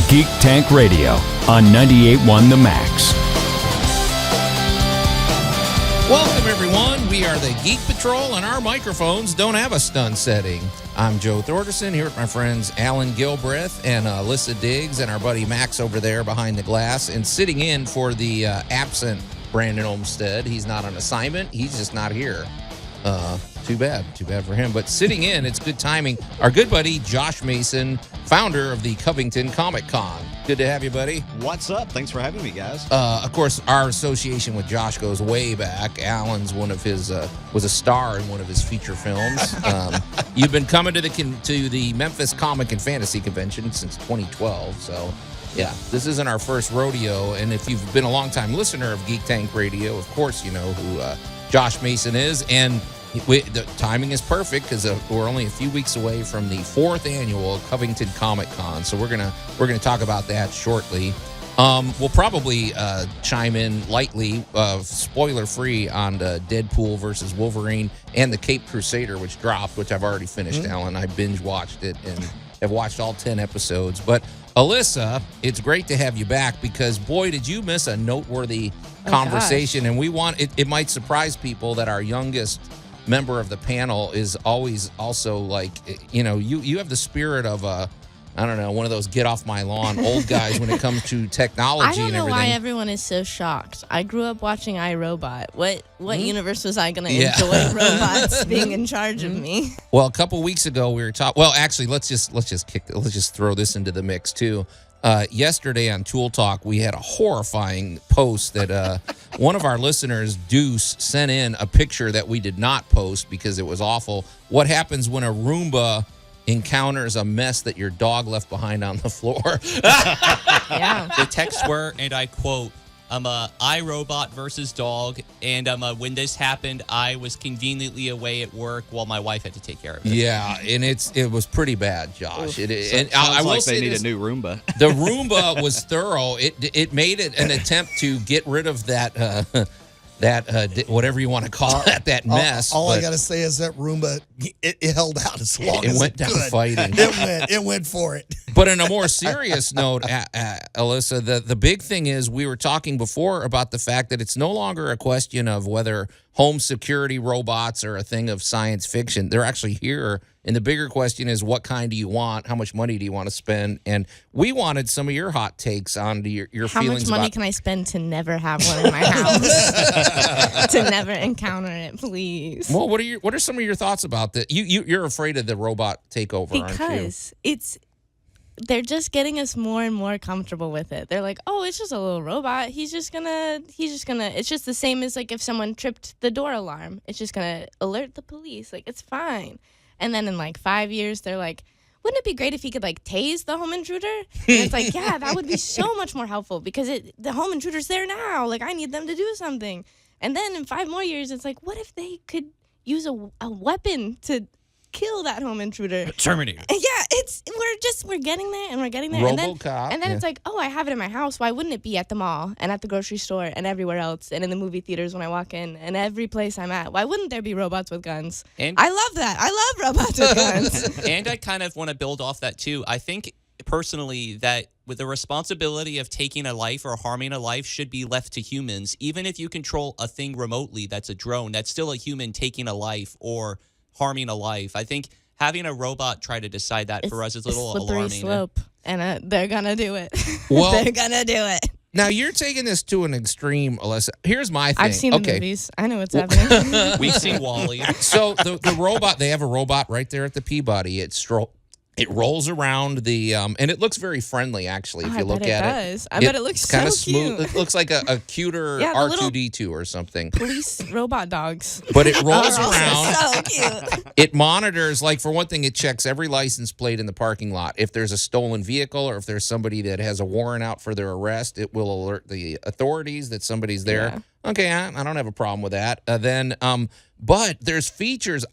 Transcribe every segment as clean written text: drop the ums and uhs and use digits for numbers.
Geek Tank Radio on 98.1 The Max. Welcome, everyone. We are the Geek Patrol, and our microphones don't have a stun setting. I'm Joe Thorderson here with my friends Alan Gilbreth and Alissa Diggs and our buddy Max over there behind the glass. And sitting in for the absent Brandon Olmstead. He's not on assignment. He's just not here. Too bad for him. But sitting in, it's good timing. Our good buddy Josh Mason, founder of the Covington Comic Con. Good to have you, buddy. What's up? Thanks for having me, guys. Of course, our association with Josh goes way back. Alan's one of his was a star in one of his feature films. You've been coming to the Memphis Comic and Fantasy Convention since 2012. So, yeah, this isn't our first rodeo. And if you've been a longtime listener of Geek Tank Radio, of course you know who Josh Mason is. And the timing is perfect because we're only a few weeks away from the 4th annual Covington Comic Con, so we're gonna talk about that shortly. We'll probably chime in lightly, spoiler-free, on the Deadpool versus Wolverine and the Caped Crusader, which dropped, which I've already finished, Alan. I binge-watched it and have watched all 10 episodes. But, Alissa, it's great to have you back because, boy, did you miss a noteworthy conversation. Gosh. And it might surprise people that our youngest member of the panel is always also like, you know, you have the spirit of I don't know, one of those get off my lawn old guys when it comes to technology and everything. I don't know why everyone is so shocked. I grew up watching iRobot. What universe was I going to enjoy robots being in charge of me? Well, a couple weeks ago we were talking. Well, actually, let's just throw this into the mix too. Yesterday on Tool Talk, we had a horrifying post that one of our listeners, Deuce, sent in a picture that we did not post because it was awful. What happens when a Roomba encounters a mess that your dog left behind on the floor? Yeah. The texts were, and I quote, iRobot versus dog, and when this happened, I was conveniently away at work while my wife had to take care of it. Yeah, and it was pretty bad, Josh. I will say they need a new Roomba. The Roomba was thorough. It made it an attempt to get rid of that whatever you want to call that mess. All I got to say is that Roomba, it held out as long as it went down fighting. It went for it. But on a more serious note, Alissa, the big thing is we were talking before about the fact that it's no longer a question of whether home security robots are a thing of science fiction. They're actually here. And the bigger question is, what kind do you want? How much money do you want to spend? And we wanted some of your hot takes on your feelings about... How much money can I spend to never have one in my house? To never encounter it, please. Well, what are some of your thoughts about that? You're afraid of the robot takeover, aren't you? Because they're just getting us more and more comfortable with it. They're like, oh, it's just a little robot. It's just the same as like if someone tripped the door alarm. It's just gonna alert the police. Like, it's fine. And then in like 5 years, they're like, wouldn't it be great if he could like tase the home intruder? And it's like, yeah, that would be so much more helpful because the home intruder's there now. Like, I need them to do something. And then in 5 more years, it's like, what if they could use a weapon to kill that home intruder? Terminator. Yeah, we're getting there and we're getting there. RoboCop. And then it's like, oh, I have it in my house. Why wouldn't it be at the mall and at the grocery store and everywhere else and in the movie theaters when I walk in and every place I'm at? Why wouldn't there be robots with guns? And I love that. I love robots with guns. And I kind of want to build off that too. I think personally that with the responsibility of taking a life or harming a life should be left to humans. Even if you control a thing remotely that's a drone, that's still a human taking a life or harming a life. I think having a robot try to decide that for us is a little alarming. Slope, and they're gonna do it. Well, they're gonna do it. Now you're taking this to an extreme, Alissa. Here's my thing. I've seen the movies. I know what's happening. We've seen Wall-E. So the robot, they have a robot right there at the Peabody. It rolls around and it looks very friendly, actually, if you look at it. I bet it looks kind so of smooth. cute. It looks like a cuter R2-D2 or something. Police robot dogs. But it rolls around. So cute. It monitors, like, for one thing, it checks every license plate in the parking lot. If there's a stolen vehicle or if there's somebody that has a warrant out for their arrest, it will alert the authorities that somebody's there. Yeah. Okay, I don't have a problem with that. But there's features.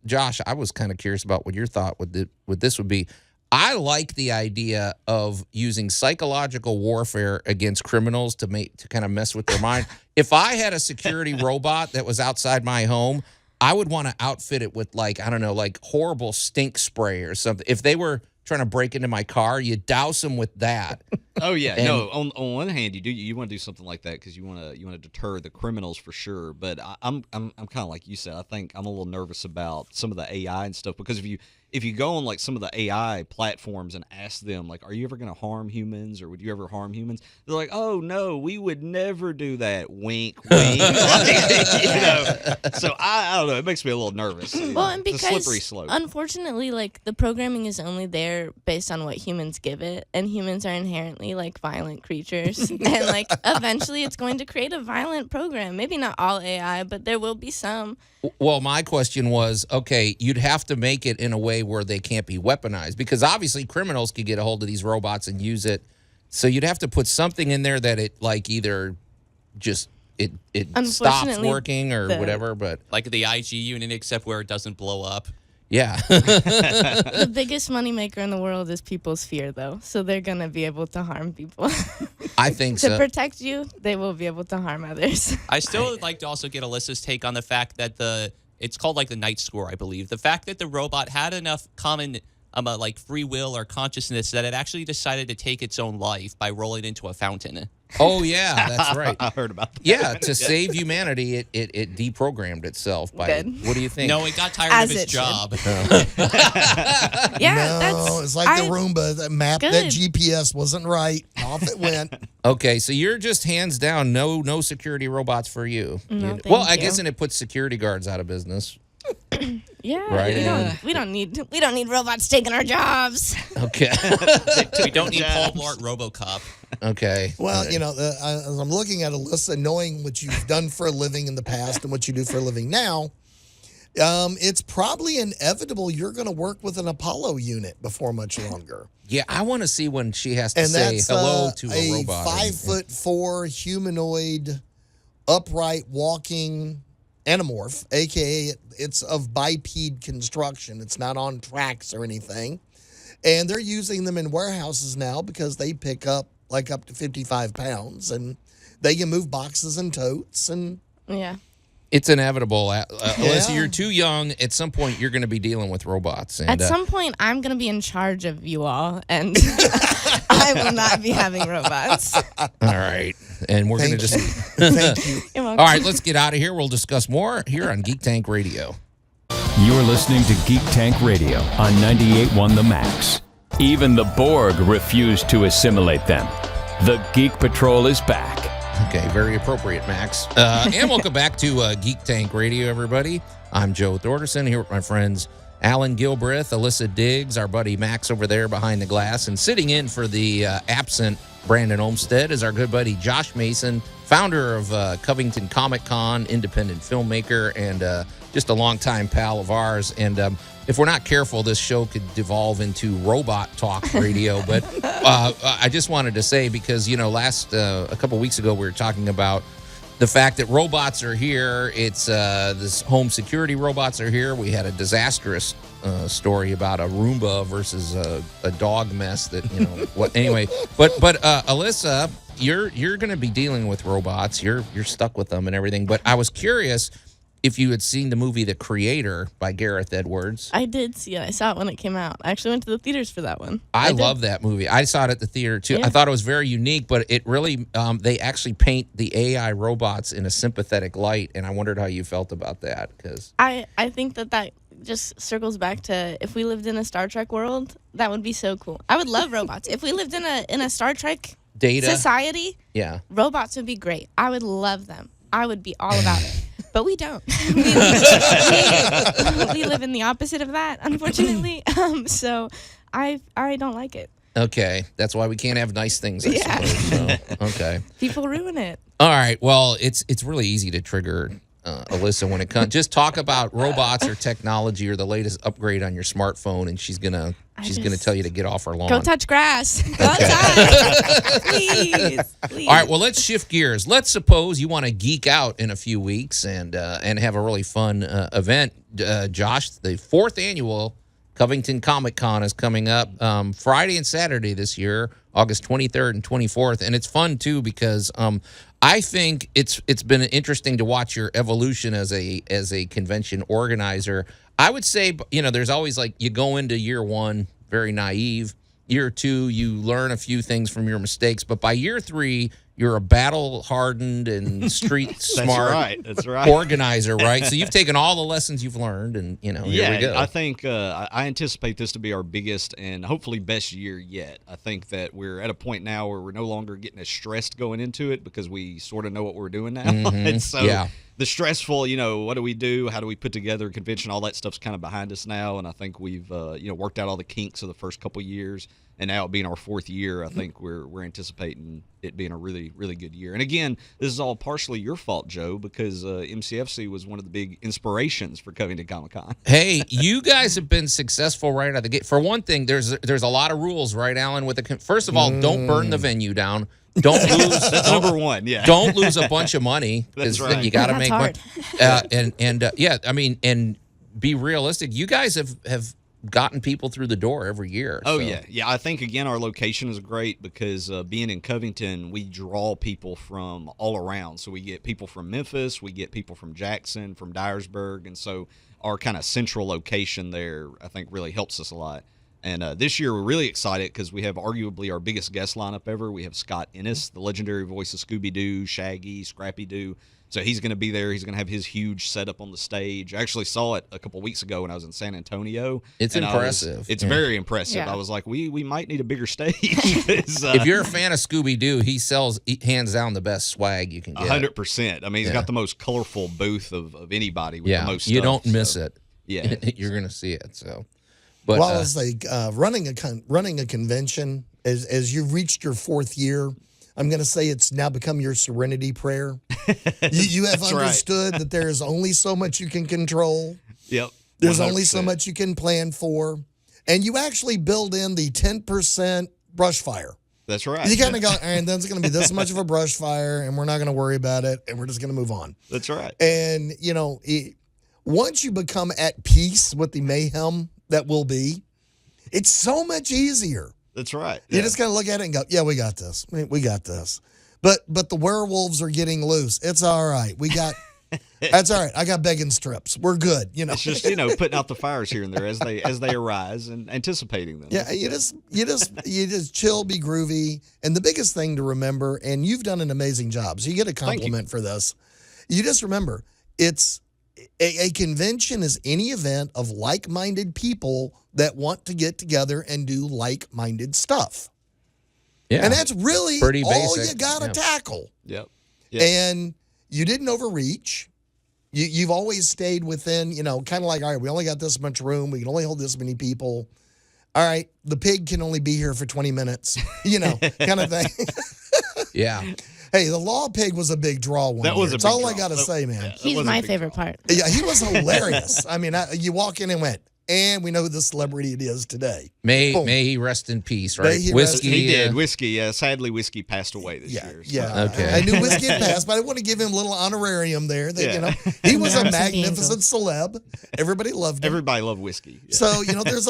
Josh, I was kind of curious about what your thought with this would be. I like the idea of using psychological warfare against criminals to kind of mess with their mind. If I had a security robot that was outside my home, I would want to outfit it with, like, I don't know, like horrible stink spray or something. If they were trying to break into my car, you douse them with that. Oh yeah, And- no. On one hand, you want to do something like that because you want to deter the criminals for sure. But I'm kind of like you said. I think I'm a little nervous about some of the AI and stuff because if you go on like some of the AI platforms and ask them like, are you ever going to harm humans or would you ever harm humans? They're like, oh no, we would never do that. Wink, wink. So I don't know. It makes me a little nervous. Well, and It's a slippery because slope. unfortunately, like the programming is only there based on what humans give it, and humans are inherently like violent creatures, and like eventually it's going to create a violent program. Maybe not all AI, but there will be some. Well, my question was, okay, you'd have to make it in a way where they can't be weaponized because obviously criminals could get a hold of these robots and use it. So you'd have to put something in there that it like either just it stops Unfortunately, working or whatever. But Like the IG unit, except where it doesn't blow up. yeah, The biggest moneymaker in the world is people's fear, though. So they're going to be able to harm people. I think To so. protect you, they will be able to harm others. I still would like to also get Alyssa's take on the fact that it's called like the night score, I believe. The fact that the robot had enough common like free will or consciousness that it actually decided to take its own life by rolling into a fountain. Oh yeah, that's right. I heard about that. Yeah, to save humanity, it deprogrammed itself by. Good. What do you think? No, it got tired As of its it should. job. Yeah, No, that's it's like the good. Roomba. That map, that Good. GPS wasn't right. Off it went. Okay, so you're just hands down no security robots for you. No, Well, thank I guess you. and it puts security guards out of business. Yeah, Right. we don't need robots taking our jobs. Okay. We don't need Paul Blart RoboCop. Okay. Well, as I'm looking at Alissa, knowing what you've done for a living in the past and what you do for a living now, it's probably inevitable you're going to work with an Apollo unit before much longer. Yeah, I want to see when she has to And say that's hello to a a robot. 5'4" humanoid, upright walking anamorph, aka it's of biped construction. It's not on tracks or anything. And they're using them in warehouses now because they pick up like up to 55 pounds and they can move boxes and totes. And Yeah. It's inevitable. Alyssa, you're too young. At some point, you're going to be dealing with robots. And, At some point, I'm going to be in charge of you all, and I will not be having robots. all right. And we're going to Thank just. you. Thank you. You're welcome. All right, let's get out of here. We'll discuss more here on Geek Tank Radio. You're listening to Geek Tank Radio on 98.1 The Max. Even the Borg refused to assimilate them. The Geek Patrol is back. Okay, very appropriate, Max. And welcome back to Geek Tank Radio, everybody. I'm Joe Thorderson here with my friends Alan Gilbreth, Alissa Diggs, our buddy Max over there behind the glass, and sitting in for the absent Brandon Olmsted is our good buddy Josh Mason, founder of Covington Comic Con, independent filmmaker, and just a longtime pal of ours. And if we're not careful, this show could devolve into robot talk radio. But I just wanted to say, because, a couple weeks ago, we were talking about the fact that robots are here. It's this home security robots are here. We had a disastrous story about a Roomba versus a dog mess that, what anyway. But Alissa, you're going to be dealing with robots. You're stuck with them and everything. But I was curious if you had seen the movie The Creator by Gareth Edwards. I did see it. I saw it when it came out. I actually went to the theaters for that one. I did. love that movie. I saw it at the theater too. Yeah. I thought it was very unique, but it really, they actually paint the AI robots in a sympathetic light. And I wondered how you felt about that. Because I think that just circles back to if we lived in a Star Trek world, that would be so cool. I would love robots. If we lived in a Star Trek Data. society, Yeah. robots would be great. I would love them. I would be all about it. But we don't. we live in the opposite of that, unfortunately. So I don't like it. Okay. That's why we can't have nice things, I Yeah. suppose. So, okay. People ruin it. All right. Well, it's really easy to trigger Alissa when it comes. Just talk about robots or technology or the latest upgrade on your smartphone, and she's gonna tell you to get off her lawn. Go touch grass. Go outside. Please. All right. Well, let's shift gears. Let's suppose you want to geek out in a few weeks and have a really fun event. Josh, the 4th annual Covington Comic Con is coming up Friday and Saturday this year, August 23rd and 24th, and it's fun too because I think it's been interesting to watch your evolution as a convention organizer. I would say, there's always like you go into year one very naive. Year 2, you learn a few things from your mistakes, but by year 3, you're a battle-hardened and street-smart That's right. organizer, right? So you've taken all the lessons you've learned, and, here we go. I think I anticipate this to be our biggest and hopefully best year yet. I think that we're at a point now where we're no longer getting as stressed going into it because we sort of know what we're doing now. And so the stressful, what do we do? How do we put together a convention? All that stuff's kind of behind us now, and I think we've worked out all the kinks of the first couple years. And now it being our 4th year, I think we're anticipating it being a really, really good year. And again, this is all partially your fault, Joe, because MCFC was one of the big inspirations for Covington Comic Con. Hey, you guys have been successful right out of the gate. For one thing, there's a lot of rules, right, Alan? First of all, don't burn the venue down. Don't lose. That's number one. Yeah. Don't lose a bunch of money because That's right. you got to make hard. money. And be realistic. You guys have gotten people through the door every year. Oh, so. yeah. I think, again, our location is great because being in Covington, we draw people from all around. So we get people from Memphis, we get people from Jackson, from Dyersburg, and so our kind of central location there, I think, really helps us a lot. And this year, we're really excited because we have arguably our biggest guest lineup ever. We have Scott Ennis, the legendary voice of Scooby-Doo, Shaggy, Scrappy-Doo. So he's going to be there. He's going to have his huge setup on the stage. I actually saw it a couple weeks ago when I was in San Antonio. It's impressive. It's very impressive. Yeah. I was like, we might need a bigger stage. If you're a fan of Scooby-Doo, he sells hands down the best swag you can get. 100%. I mean, he's got the most colorful booth of anybody with the most you stuff, don't miss so. it. Yeah. You're going to see it. So, but It's like running a convention as you've reached your 4th year. I'm going to say it's now become your serenity prayer. You have understood that there is only so much you can control. Yep. There's only 100%. so much you can plan for. And you actually build in the 10% brush fire. That's right. You kind of go, all right, there's going to be this much of a brush fire, and we're not going to worry about it, and we're just going to move on. That's right. And, once you become at peace with the mayhem that will be, it's so much easier. That's right. You just got to look at it and go, yeah, we got this. We got this. But the werewolves are getting loose. It's all right. That's all right. I got begging strips. We're good. It's just, putting out the fires here and there as they arise and anticipating them. Yeah, you just chill, be groovy. And the biggest thing to remember, and you've done an amazing job, so you get a compliment for this. You just remember, it's a convention is any event of like-minded people that want to get together and do like-minded stuff. yeah. And that's really Pretty all basic. you got to Yeah. tackle. Yep. And you didn't overreach. You've always stayed within, kind of like, all right, we only got this much room. We can only hold this many people. All right, the pig can only be here for 20 minutes, kind of thing. Yeah. Hey, the law pig was a big draw one That year. was a That's big all I draw. got to say, man. He's was a my big favorite part. Yeah, he was hilarious. I mean, you walk in and went, and we know who the celebrity it is today. May Boom. he rest in peace, May right? he Whiskey. rest- He did. Whiskey, sadly, Whiskey passed away this year. So. Yeah. Okay. I knew Whiskey had passed, but I want to give him a little honorarium there. That, he was a Mercy magnificent celeb. Everybody loved him. Everybody loved Whiskey. Yeah. So,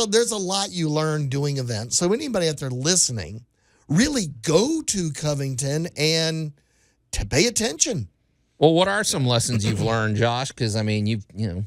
there's a lot you learn doing events. So anybody out there listening, really go to Covington and to pay attention. Well, what are some lessons you've learned, Josh? Because I mean, 4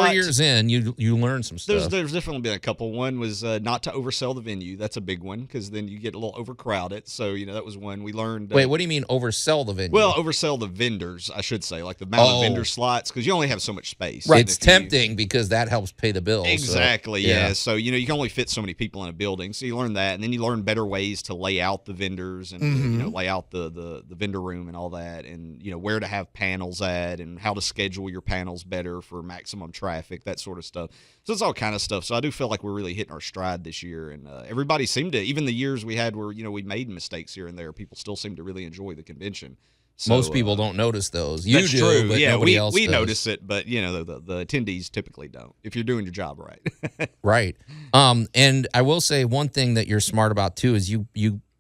years in, you learned some stuff. There's definitely been a couple. One was not to oversell the venue. That's a big one because then you get a little overcrowded. So that was one we learned. Wait, what do you mean oversell the venue? Well, oversell the vendors, I should say, like the amount of Oh. vendor slots because you only have so much space. right, And it's if you- tempting because that helps pay the bills. so, Exactly, yeah. So, you can only fit so many people in a building. So you learn that. And then you learn better ways to lay out the vendors and, lay out the vendor room and all that. And, where to have panels at and how to schedule your panels better for maximum traffic, that sort of stuff. So it's all kind of stuff. So I do feel like we're really hitting our stride this year. And everybody seemed to, even the years we had where, we made mistakes here and there, people still seem to really enjoy the convention. So, Most people don't notice those. You that's do, true. but yeah, nobody we, else we does. notice it, but the attendees typically don't. If you're doing your job right, Right. And I will say one thing that you're smart about too is you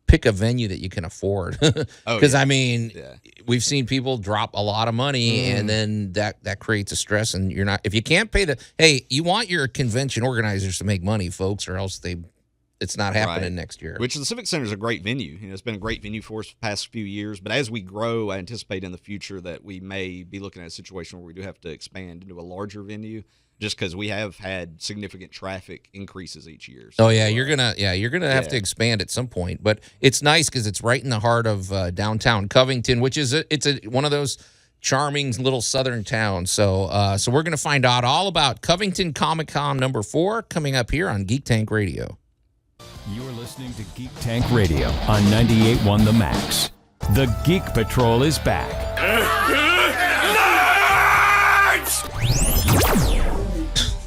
pick a venue that you can afford. Because I mean, we've seen people drop a lot of money, and then that creates a stress. And you're not, if you can't pay you want your convention organizers to make money, folks, or else it's not happening next year. Which the Civic Center is a great venue. You know, it's been a great venue for us the past few years. But as we grow, I anticipate in the future that we may be looking at a situation where we do have to expand into a larger venue, just because we have had significant traffic increases each year. So, you're gonna have to expand at some point. But it's nice because it's right in the heart of downtown Covington, which is one of those charming little southern towns. So we're gonna find out all about Covington Comic Con #4 coming up here on Geek Tank Radio. You're listening to Geek Tank Radio on 98.1 The Max. The Geek Patrol is back.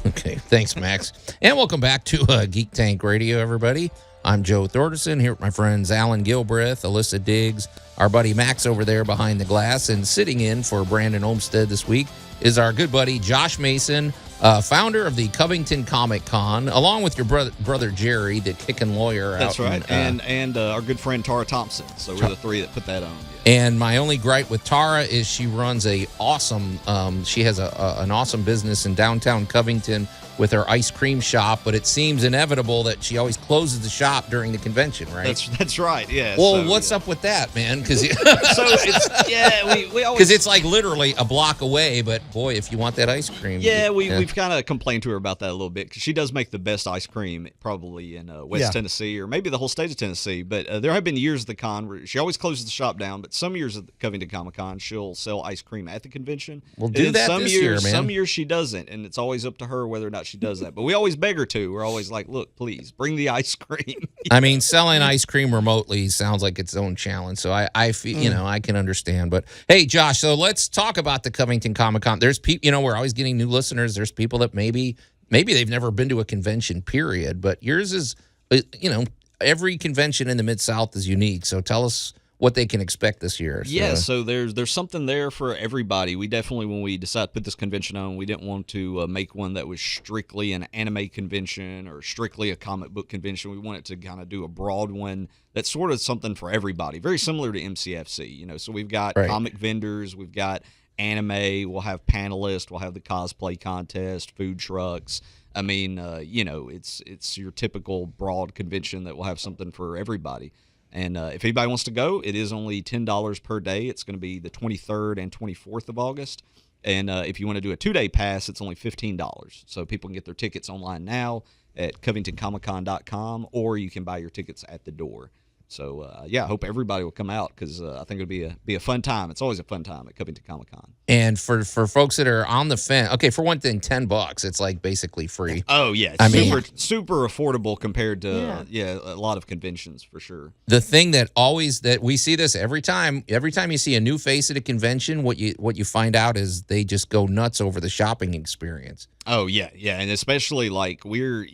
Okay, thanks, Max. And welcome back to Geek Tank Radio, everybody. I'm Joe Thorderson here with my friends Alan Gilbreth, Alissa Diggs, our buddy Max over there behind the glass, and sitting in for Brandon Olmstead this week is our good buddy Josh Mason, founder of the Covington Comic Con, along with your brother Jerry, the kicking lawyer. That's right, and our good friend Tara Thompson. So we're the three that put that on. Yeah. And my only gripe with Tara is she runs she has an awesome business in downtown Covington with her ice cream shop, but it seems inevitable that she always closes the shop during the convention, right? That's right. Yeah. Well, what's up with that, man? Because we always, because it's like literally a block away. But boy, if you want that ice cream, we've kind of complained to her about that a little bit because she does make the best ice cream probably in West Tennessee or maybe the whole state of Tennessee. But there have been years at the con where she always closes the shop down. But some years at the Covington Comic Con, she'll sell ice cream at the convention. We'll do that some this years, year, man. Some years she doesn't, and it's always up to her whether or not she does that. But we always beg her to. We're always like, look, please bring the ice cream. I mean, selling ice cream remotely sounds like its own challenge. So I feel, I can understand. But hey, Josh, so let's talk about the Covington Comic Con. There's people, we're always getting new listeners. There's people that maybe they've never been to a convention, period. But yours is, every convention in the Mid-South is unique. So tell us what they can expect this year. So there's something there for everybody. We definitely, when we decided to put this convention on, we didn't want to make one that was strictly an anime convention or strictly a comic book convention. We wanted to kind of do a broad one that's sort of something for everybody, very similar to MCFC. So we've got comic vendors, we've got anime, we'll have panelists, we'll have the cosplay contest, food trucks. I mean, it's your typical broad convention that will have something for everybody. And if anybody wants to go, it is only $10 per day. It's going to be the 23rd and 24th of August. And if you want to do a 2-day pass, it's only $15. So people can get their tickets online now at CovingtonComicCon.com, or you can buy your tickets at the door. So, I hope everybody will come out because I think it'll be a fun time. It's always a fun time at Covington Comic Con. And for folks that are on the fence, okay, for one thing, $10, it's like basically free. Oh, yeah. Super affordable compared to, a lot of conventions for sure. The thing that we see this every time you see a new face at a convention, what you find out is they just go nuts over the shopping experience. Oh, yeah. Yeah. And especially like we're,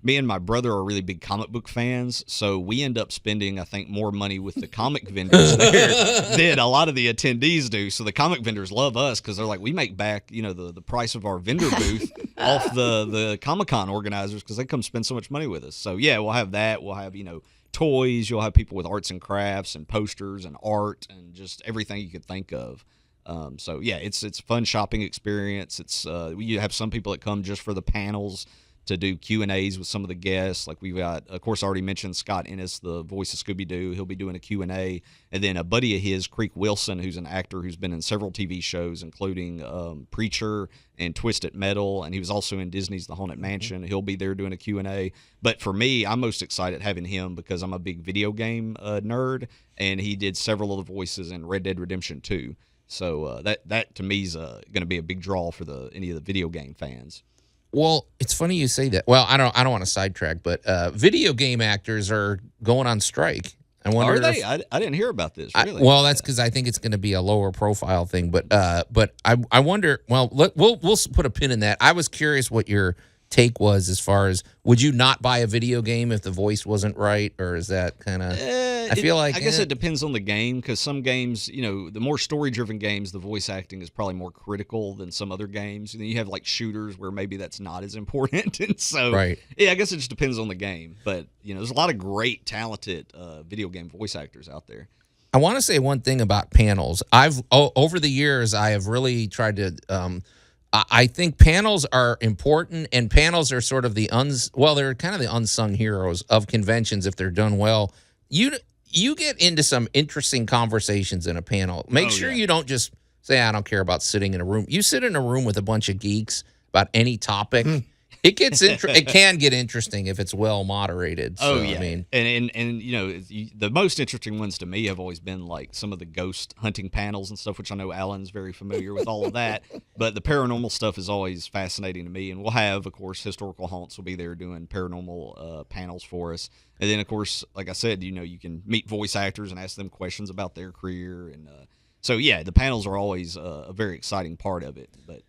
me and my brother are really big comic book fans, so we end up spending, I think, more money with the comic vendors there than a lot of the attendees do. So the comic vendors love us because they're like, we make back, the price of our vendor booth off the Comic-Con organizers because they come spend so much money with us. So, yeah, we'll have that. We'll have, toys. You'll have people with arts and crafts and posters and art and just everything you could think of. It's a fun shopping experience. It's you have some people that come just for the panels to do Q&As with some of the guests. Like we've got, of course, I already mentioned Scott Ennis, the voice of Scooby-Doo. He'll be doing a Q&A. And then a buddy of his, Creek Wilson, who's an actor who's been in several TV shows, including Preacher and Twisted Metal. And he was also in Disney's The Haunted Mansion. He'll be there doing a Q&A. But for me, I'm most excited having him because I'm a big video game nerd. And he did several of the voices in Red Dead Redemption 2. So that to me is going to be a big draw for any of the video game fans. Well, it's funny you say that. Well, I don't want to sidetrack, but video game actors are going on strike. I wonder. Are they? I didn't hear about this. Really? That's because I think it's going to be a lower profile thing. But I wonder. Well, we'll put a pin in that. I was curious what your take was as far as, would you not buy a video game if the voice wasn't right, or is that kind of? I guess it depends on the game because some games, the more story-driven games, the voice acting is probably more critical than some other games. And then you have like shooters where maybe that's not as important. And so, I guess it just depends on the game. But there's a lot of great, talented video game voice actors out there. I want to say one thing about panels. Over the years, I have really tried to. I think panels are important, and panels are sort of they're kind of the unsung heroes of conventions if they're done well. You get into some interesting conversations in a panel. Make sure you don't just say, I don't care about sitting in a room. You sit in a room with a bunch of geeks about any topic. It gets it can get interesting if it's well moderated. So, I mean, and the most interesting ones to me have always been like some of the ghost hunting panels and stuff, which I know Alan's very familiar with all of that. But the paranormal stuff is always fascinating to me, and we'll have, of course, Historical Haunts will be there doing paranormal panels for us, and then of course, like I said, you can meet voice actors and ask them questions about their career, and so the panels are always a very exciting part of it. But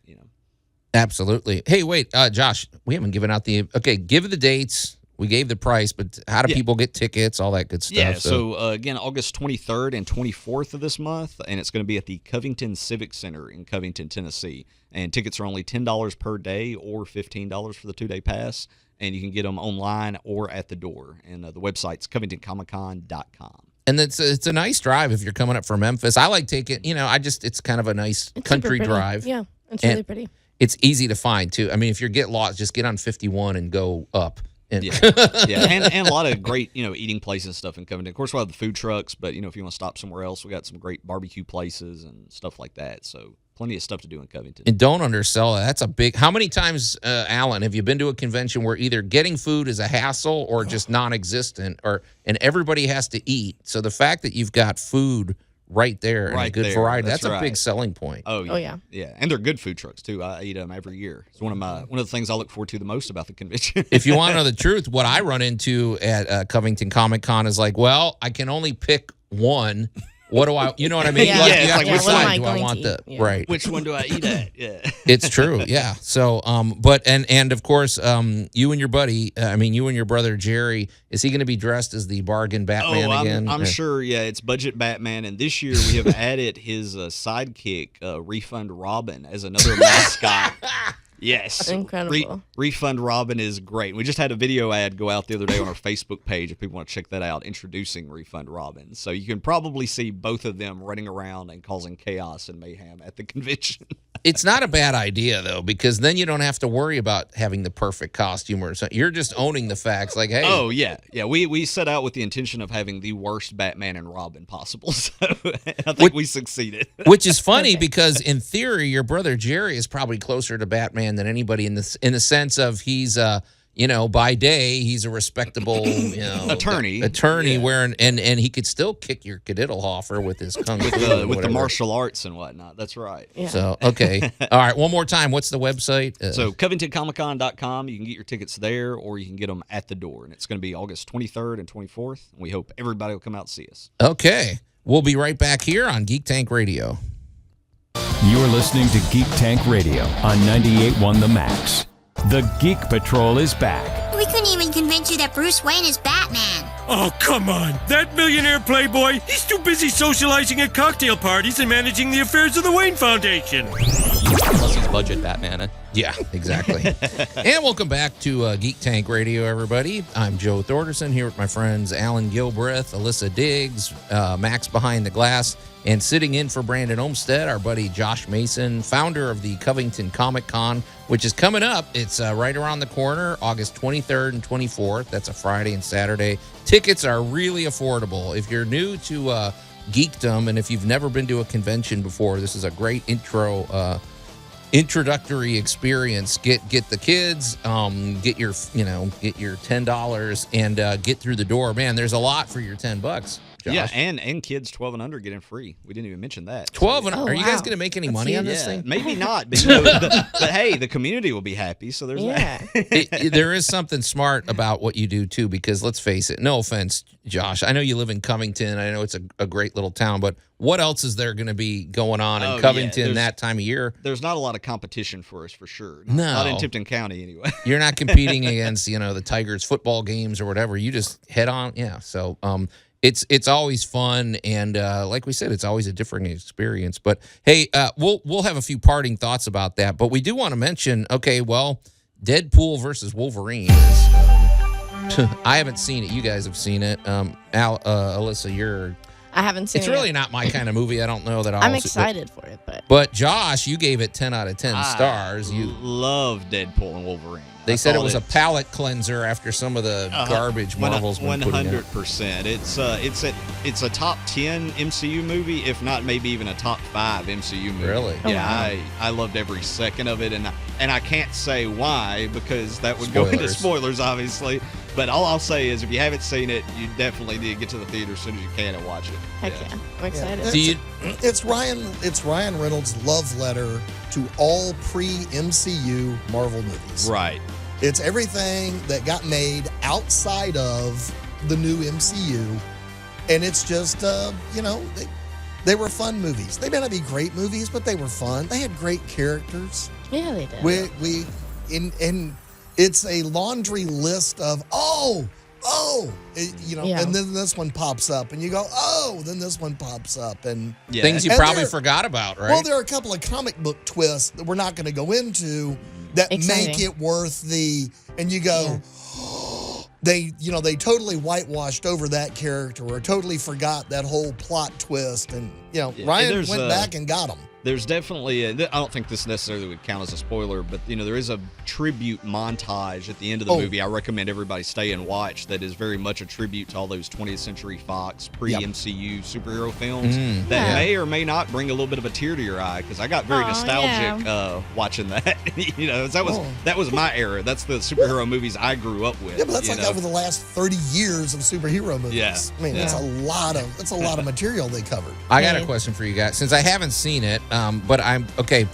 Absolutely. Hey, wait, Josh, we haven't given out give the dates. We gave the price, but how do people get tickets, all that good stuff? Yeah, so again, August 23rd and 24th of this month, and it's going to be at the Covington Civic Center in Covington, Tennessee. And tickets are only $10 per day or $15 for the 2-day pass, and you can get them online or at the door. And the website's covingtoncomiccon.com. And it's a nice drive if you're coming up from Memphis. I like taking, it's kind of a nice country drive. Yeah, it's really pretty. It's easy to find, too. I mean, if you get lost, just get on 51 and go up. And and a lot of great, eating places and stuff in Covington. Of course, we'll have the food trucks, but, if you want to stop somewhere else, we got some great barbecue places and stuff like that. So plenty of stuff to do in Covington. And don't undersell it. That's a big... How many times, Alan, have you been to a convention where either getting food is a hassle or just non-existent, and everybody has to eat? So the fact that you've got food right there and a good variety, that's a big selling point. Oh yeah. Yeah, and they're good food trucks too. I eat them every year. It's one of the things I look forward to the most about the convention. If you want to know the truth, what I run into at Covington Comic Con is like, well, I can only pick one. What do I, you know what I mean? Yeah, which one do I want right? Which one do I eat at? Yeah, it's true. Yeah. So, but of course, you and your buddy, you and your brother Jerry, is he going to be dressed as the bargain Batman again? I'm sure. Yeah, it's budget Batman, and this year we have added his sidekick, Refund Robin, as another mascot. Yes. Incredible. Refund Robin is great. We just had a video ad go out the other day on our Facebook page if people want to check that out, introducing Refund Robin. So you can probably see both of them running around and causing chaos and mayhem at the convention. It's not a bad idea, though, because then you don't have to worry about having the perfect costume or something. You're just owning the facts. Like, hey. Oh, yeah. Yeah, we set out with the intention of having the worst Batman and Robin possible. So I think we succeeded. Which is funny because, in theory, your brother Jerry is probably closer to Batman than anybody in the sense of he's by day he's a respectable attorney wearing and he could still kick your Kadiddlehofer with his kung fu with the martial arts and whatnot. That's right. Yeah. So okay, all right. One more time. What's the website? So CovingtonComicCon.com. You can get your tickets there, or you can get them at the door, and it's going to be August 23rd and 24th. And we hope everybody will come out and see us. Okay, we'll be right back here on Geek Tank Radio. You're listening to Geek Tank Radio on 98.1 The Max. The Geek Patrol is back. We couldn't even convince you that Bruce Wayne is Batman. Oh, come on. That millionaire playboy, he's too busy socializing at cocktail parties and managing the affairs of the Wayne Foundation. Plus he's budget Batman. Yeah, exactly. And welcome back to Geek Tank Radio, everybody. I'm Joe Thorderson here with my friends Alan Gilbreth, Alissa Diggs, Max Behind the Glass, and sitting in for Brandon Olmstead, our buddy Josh Mason, founder of the Covington Comic Con, which is coming up. It's right around the corner, August 23rd and 24th. That's a Friday and Saturday. Tickets are really affordable. If you're new to geekdom and if you've never been to a convention before, this is a great introductory experience. Get the kids, get your $10 and get through the door. Man, there's a lot for your $10. Josh. Yeah, and kids 12 and under get in free. We didn't even mention that. 12 and are you guys going to make any money on this thing? Maybe not, but, but hey, the community will be happy. So there's that. There is something smart about what you do too, because let's face it. No offense, Josh. I know you live in Covington. I know it's a great little town, but what else is there going to be going on in Covington that time of year? There's not a lot of competition for us, for sure. No, not in Tipton County anyway. You're not competing against the Tigers football games or whatever. You just head on. Yeah. So It's always fun, and like we said, it's always a different experience. But hey, we'll have a few parting thoughts about that. But we do want to mention, Deadpool versus Wolverine. I haven't seen it. You guys have seen it. Alissa, I haven't seen It's it really yet. not my kind of movie. I don't know that I'll I'm see- excited for it, but But Josh, you gave it 10 out of 10 stars. I You love Deadpool and Wolverine. They I said it thought was a palate cleanser after some of the garbage Marvel's been putting in. 100%. It's a top 10 MCU movie, if not maybe even a top 5 MCU movie. Really? Yeah, I loved every second of it, and I can't say why because that would go into spoilers, obviously. But all I'll say is, if you haven't seen it, you definitely need to get to the theater as soon as you can and watch it. heck yeah. I'm excited. Do you, It's Ryan Reynolds' love letter to all pre-MCU Marvel movies. Right. It's everything that got made outside of the new MCU, and it's just they were fun movies. They may not be great movies, but they were fun. They had great characters. Yeah, they did. And it's a laundry list of Yeah. and then this one pops up, and you go, then this one pops up, and Yeah. things you And probably there- forgot about, right? well, there are a couple of comic book twists that we're not going to go into that Exciting. make it worth the. And you go, they totally whitewashed over that character, or totally forgot that whole plot twist, and Ryan there's went back and got them. There's definitely I don't think this necessarily would count as a spoiler, but there is a tribute montage at the end of the movie. I recommend everybody stay and watch. That is very much a tribute to all those 20th Century Fox pre-MCU superhero films that may or may not bring a little bit of a tear to your eye, because I got very nostalgic watching that. That was my era. That's the superhero movies I grew up with. Yeah, but that's like over the last 30 years of superhero movies. Yeah. I mean, that's a lot of material they covered. I got a question for you guys. Since I haven't seen it, but I'm okay.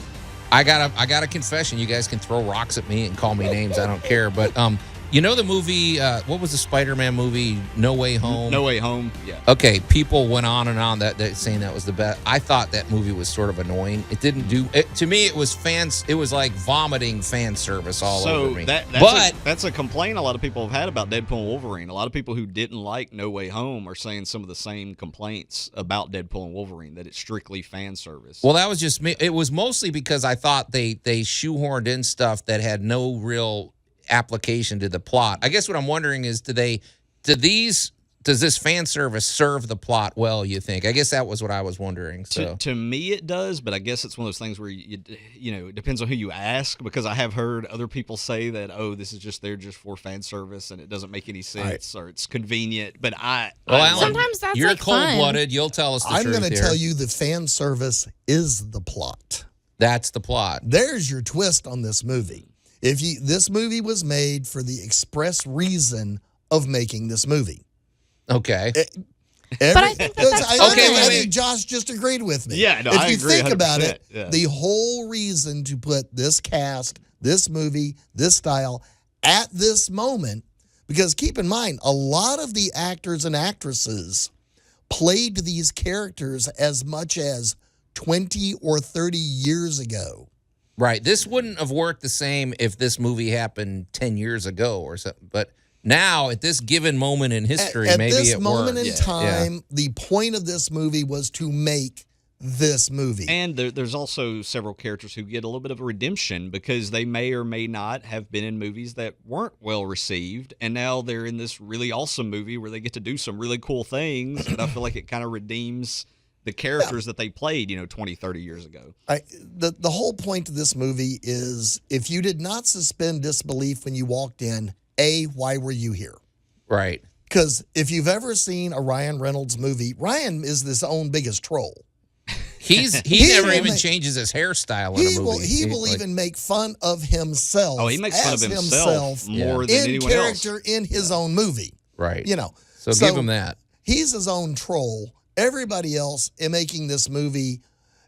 I got a confession. You guys can throw rocks at me and call me names. I don't care. But the movie? What was the Spider-Man movie? No Way Home. No Way Home. Yeah. Okay, people went on and on that saying that was the best. I thought that movie was sort of annoying. It didn't do it to me. It was It was like vomiting fan service all over me. That's a complaint a lot of people have had about Deadpool and Wolverine. A lot of people who didn't like No Way Home are saying some of the same complaints about Deadpool and Wolverine, that it's strictly fan service. Well, that was just me. It was mostly because I thought they shoehorned in stuff that had no real application to the plot. I guess what I'm wondering is, does this fan service serve the plot well, you think? I guess that was what I was wondering. So To me it does, but I guess it's one of those things where it depends on who you ask, because I have heard other people say that they're just for fan service and it doesn't make any sense or it's convenient. But Alan, sometimes that's you're like fun. cold-blooded. You'll tell us the I'm truth going to here. tell you the fan service is the plot. That's the plot. There's your twist on this movie. This movie was made for the express reason of making this movie. Okay. But I think that's I wait. think Josh just agreed with me. Yeah, no, if I you agree think about 100%, it, yeah. the whole reason to put this cast, this movie, this style at this moment, because keep in mind, a lot of the actors and actresses played these characters as much as 20 or 30 years ago. Right. This wouldn't have worked the same if this movie happened 10 years ago or something. But now, at this given moment in history, at maybe this it moment worked. in time, the point of this movie was to make this movie. And there's also several characters who get a little bit of a redemption because they may or may not have been in movies that weren't well received, and now they're in this really awesome movie where they get to do some really cool things, and I feel like it kind of redeems the characters that they played, 20, 30 years ago. The whole point of this movie is, if you did not suspend disbelief when you walked in, why were you here? Right. Because if you've ever seen a Ryan Reynolds movie, Ryan is his own biggest troll. He never will even make- changes his hairstyle in a movie. He will even make fun of himself. Oh, he makes fun of as himself more than in anyone else. character in his own movie. Right. So give him that. He's his own troll. Everybody else in making this movie,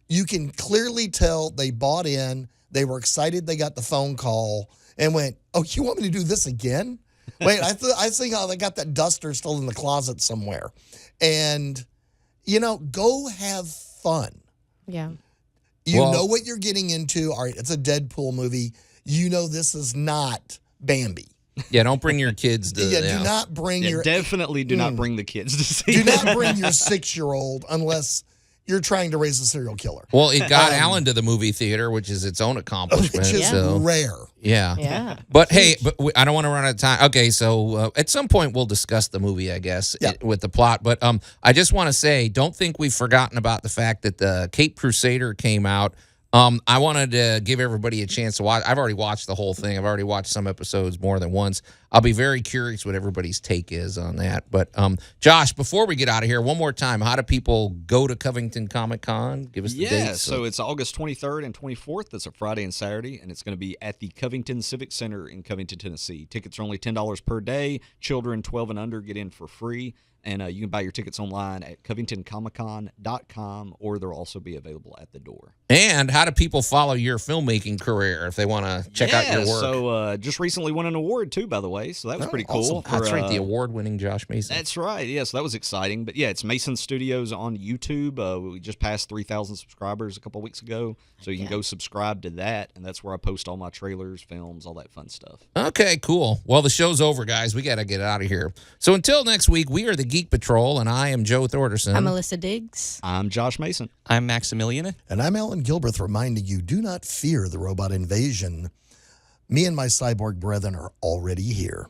you can clearly tell they bought in. They were excited. They got the phone call and went, "Oh, you want me to do this again?" Wait, I think they got that duster still in the closet somewhere. And, go have fun. Yeah. You know what you're getting into. All right, it's a Deadpool movie. This is not Bambi. Yeah, don't bring your kids to Do not bring your Definitely do not bring the kids to see do that. not bring your 6-year-old unless you're trying to raise a serial killer. Well, it got Alan to the movie theater, which is its own accomplishment. Which is so. rare. Yeah. Yeah. But hey, I don't want to run out of time. Okay, so at some point we'll discuss the movie, I guess, with the plot. But I just want to say, don't think we've forgotten about the fact that the Cape Crusader came out. I wanted to give everybody a chance to watch. I've already watched the whole thing. I've already watched some episodes more than once. I'll be very curious what everybody's take is on that. But Josh, before we get out of here, one more time, how do people go to Covington Comic Con? Give us the dates. Yeah, so it's August 23rd and 24th. That's a Friday and Saturday, and it's going to be at the Covington Civic Center in Covington, Tennessee. Tickets are only $10 per day. Children 12 and under get in for free. And you can buy your tickets online at covingtoncomiccon.com, or they'll also be available at the door. And how do people follow your filmmaking career if they want to check out your work? So just recently won an award, too, by the way. So that was pretty cool. Awesome. That's right, the award-winning Josh Mason. That's right. Yeah, so that was exciting. But, yeah, it's Mason Studios on YouTube. We just passed 3,000 subscribers a couple weeks ago. So you can go subscribe to that, and that's where I post all my trailers, films, all that fun stuff. Okay, cool. Well, the show's over, guys. We got to get out of here. So until next week, we are the Geek Patrol, and I am Joe Thorderson. I'm Alissa Diggs. I'm Josh Mason. I'm Maximilian. And I'm Alan Gilbreth, reminding you, do not fear the robot invasion. Me and my cyborg brethren are already here.